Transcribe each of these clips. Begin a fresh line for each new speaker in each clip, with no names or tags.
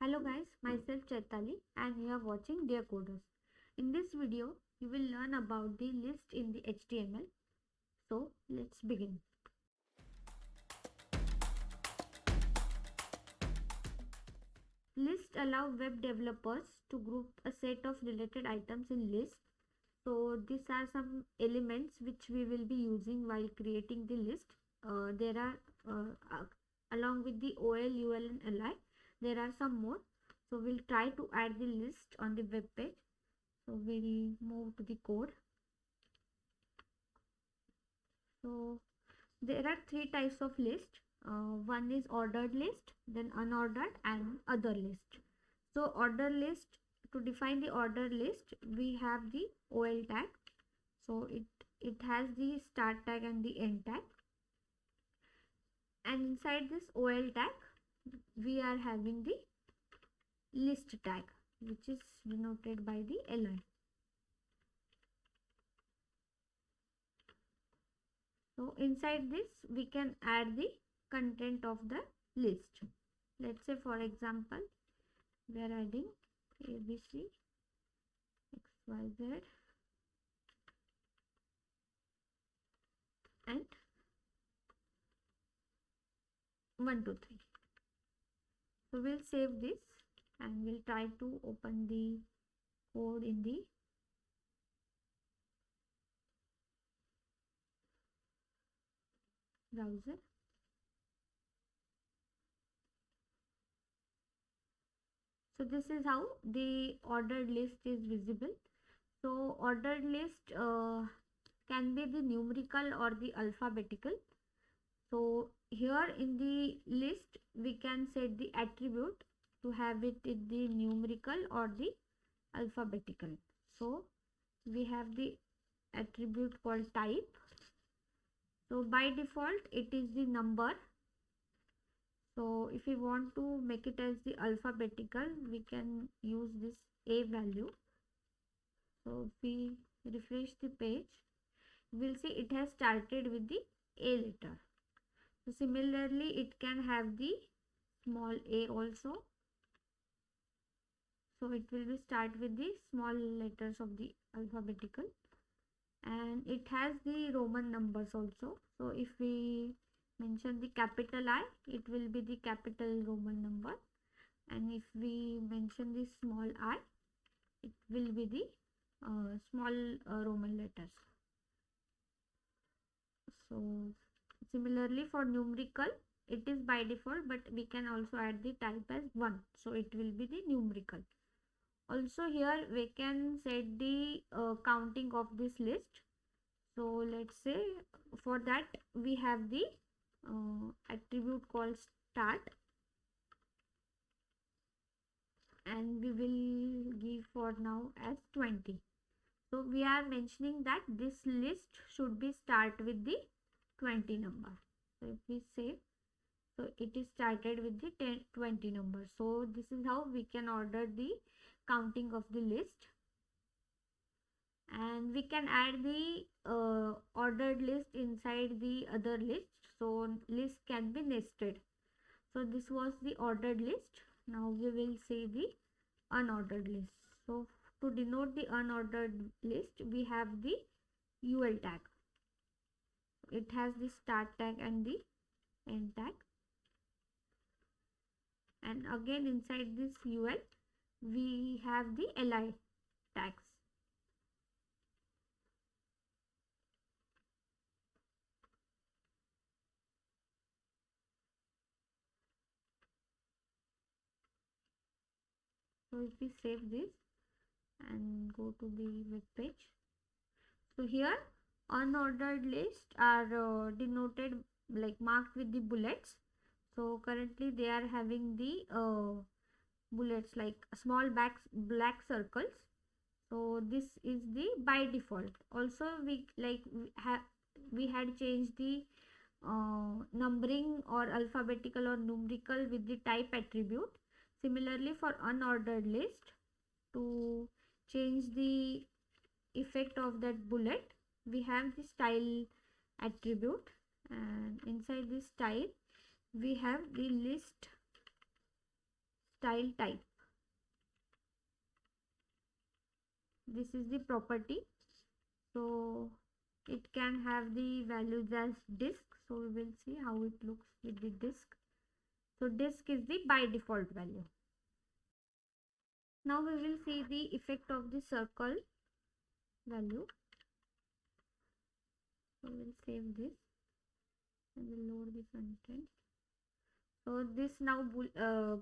Hello guys, myself Chaitali and you are watching Dear Coders. In this video, you will learn about the list in the HTML. So let's begin. Lists allow web developers to group a set of related items in lists. So these are some elements which we will be using while creating the list. There are along with the OL, UL and LI, there are some more. So we'll try to add the list on the web page. So we'll move to the code. So there are three types of list. One is ordered list, then unordered and other list. So order list, to define the order list, we have the OL tag. So it has the start tag and the end tag. And inside this OL tag, we are having the list tag, which is denoted by the LI. So inside this we can add the content of the list. Let's say for example we are adding ABC, XYZ and 1, 2, 3. So we'll save this and we'll try to open the code in the browser. So this is how the ordered list is visible. So ordered list can be the numerical or the alphabetical. So here in the list we can set the attribute to have it in the numerical or the alphabetical. So we have the attribute called type. So by default it is the number. So if we want to make it as the alphabetical, we can use this A value. So if we refresh the page, we'll see it has started with the A letter. So similarly it can have the small a also. So it will be start with the small letters of the alphabetical, and it has the Roman numbers also. So if we mention the capital I, it will be the capital Roman number, and if we mention the small I, it will be the small Roman letters. So similarly for numerical, it is by default, but we can also add the type as 1, so it will be the numerical. Also here we can set the counting of this list. So let's say for that we have the attribute called start, and we will give for now as 20. So we are mentioning that this list should be start with the 20 number. So if we save, so it is started with the 20 number. So this is how we can order the counting of the list, and we can add the ordered list inside the other list. So list can be nested. So this was the ordered list. Now we will see the unordered list. So to denote the unordered list, we have the UL tag. It has the start tag and the end tag, and again inside this UL we have the LI tags. So if we save this and go to the web page, so here unordered lists are denoted like marked with the bullets. So currently they are having the bullets like small black circles. So this is the by default. Also we had changed the numbering or alphabetical or numerical with the type attribute. Similarly for unordered list, to change the effect of that bullet, we have the style attribute, and inside this style we have the list style type. This is the property. So it can have the values as disk. So we will see how it looks with the disk. So disk is the by default value. Now we will see the effect of the circle value. So we'll save this and we'll load the content. So this now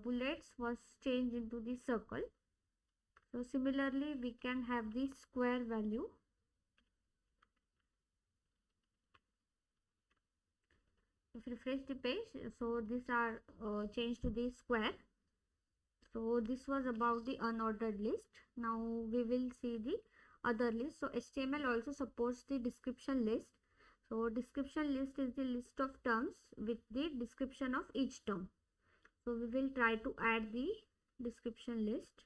bullets was changed into the circle. So similarly we can have the square value. If you refresh the page, so these are changed to the square. So this was about the unordered list. Now we will see the other list. So HTML also supports the description list. So description list is the list of terms with the description of each term. So we will try to add the description list.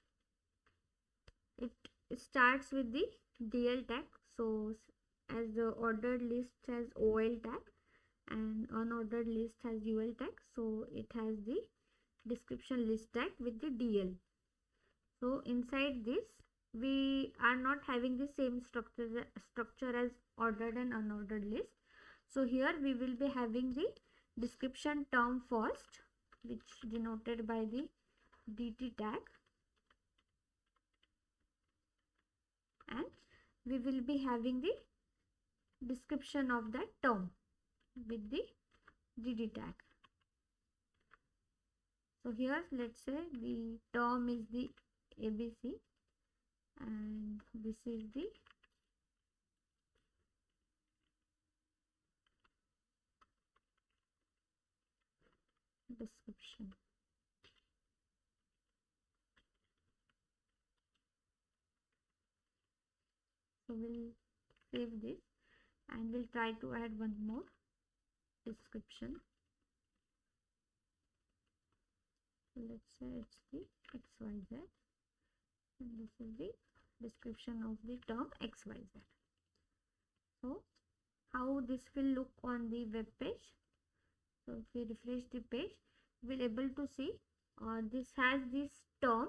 It starts with the DL tag. So as the ordered list has OL tag and unordered list has UL tag, so it has the description list tag with the DL. So inside this we are not having the same structure as ordered and unordered list. So here we will be having the description term first, which denoted by the DT tag, and we will be having the description of that term with the DD tag. So here let's say the term is the ABC and this is the description. So we'll save this and we'll try to add one more description. So let's say it's the XYZ and this is the description of the term XYZ. So how this will look on the web page? So if we refresh the page, we'll able to see this has this term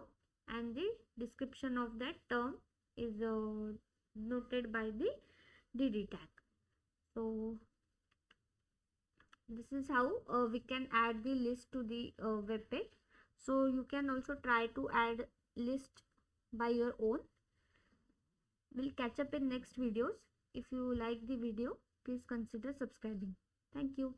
and the description of that term is noted by the DD tag. So this is how we can add the list to the web page. So you can also try to add list by your own. We'll catch up in next videos. If you like the video, please consider subscribing. Thank you.